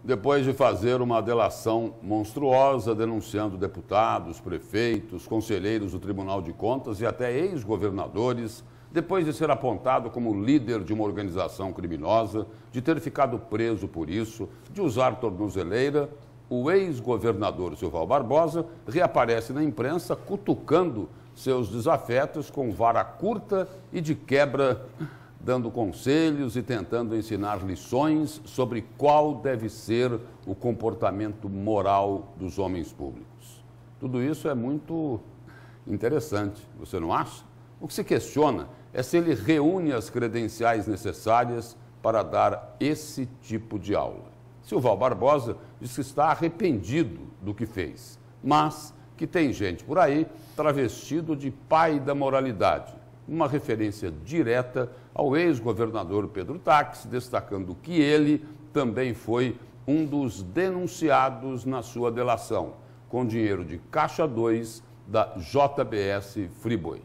depois de fazer uma delação monstruosa denunciando deputados, prefeitos, conselheiros do Tribunal de Contas e até ex-governadores, depois de ser apontado como líder de uma organização criminosa, de ter ficado preso por isso, de usar tornozeleira, o ex-governador Silval Barbosa reaparece na imprensa cutucando seus desafetos com vara curta e de quebra, dando conselhos e tentando ensinar lições sobre qual deve ser o comportamento moral dos homens públicos. Tudo isso é muito interessante, você não acha? O que se questiona é se ele reúne as credenciais necessárias para dar esse tipo de aula. Silval Barbosa diz que está arrependido do que fez, mas que tem gente por aí travestido de pai da moralidade, uma referência direta ao ex-governador Pedro Táxi, destacando que ele também foi um dos denunciados na sua delação, com dinheiro de Caixa 2 da JBS Friboi.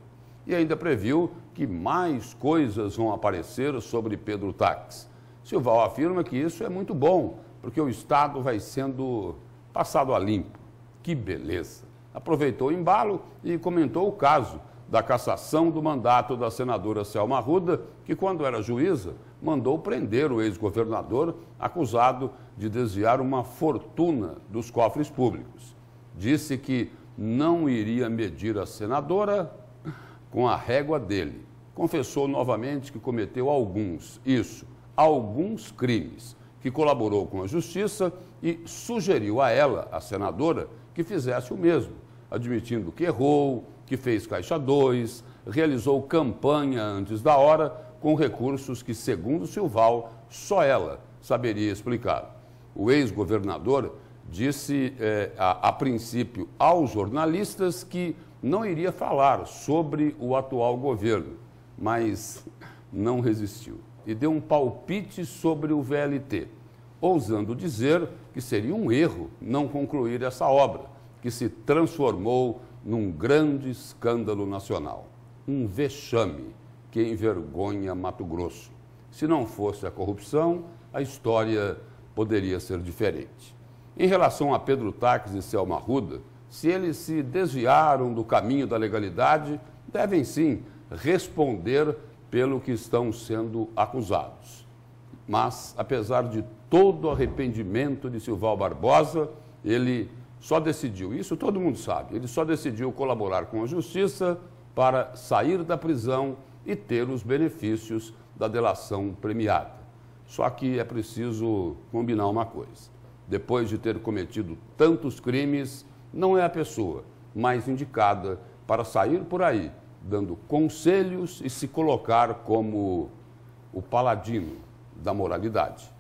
E ainda previu que mais coisas vão aparecer sobre Pedro Táxi. Silval afirma que isso é muito bom, porque o Estado vai sendo passado a limpo. Que beleza! Aproveitou o embalo e comentou o caso da cassação do mandato da senadora Selma Arruda, que, quando era juíza, mandou prender o ex-governador acusado de desviar uma fortuna dos cofres públicos. Disse que não iria medir a senadora com a régua dele. Confessou novamente que cometeu alguns crimes, que colaborou com a justiça e sugeriu a ela, a senadora, que fizesse o mesmo, admitindo que errou, que fez Caixa 2, realizou campanha antes da hora com recursos que, segundo Silval, só ela saberia explicar. O ex-governador disse, a princípio, aos jornalistas que não iria falar sobre o atual governo, mas não resistiu e deu um palpite sobre o VLT, ousando dizer que seria um erro não concluir essa obra, que se transformou num grande escândalo nacional. Um vexame que envergonha Mato Grosso. Se não fosse a corrupção, a história poderia ser diferente. Em relação a Pedro Táxi e Selma Arruda, se eles se desviaram do caminho da legalidade, devem sim responder pelo que estão sendo acusados. Mas, apesar de todo o arrependimento de Silval Barbosa, ele só decidiu, isso todo mundo sabe, ele só decidiu colaborar com a justiça para sair da prisão e ter os benefícios da delação premiada. Só que é preciso combinar uma coisa. Depois de ter cometido tantos crimes, não é a pessoa mais indicada para sair por aí, dando conselhos e se colocar como o paladino da moralidade.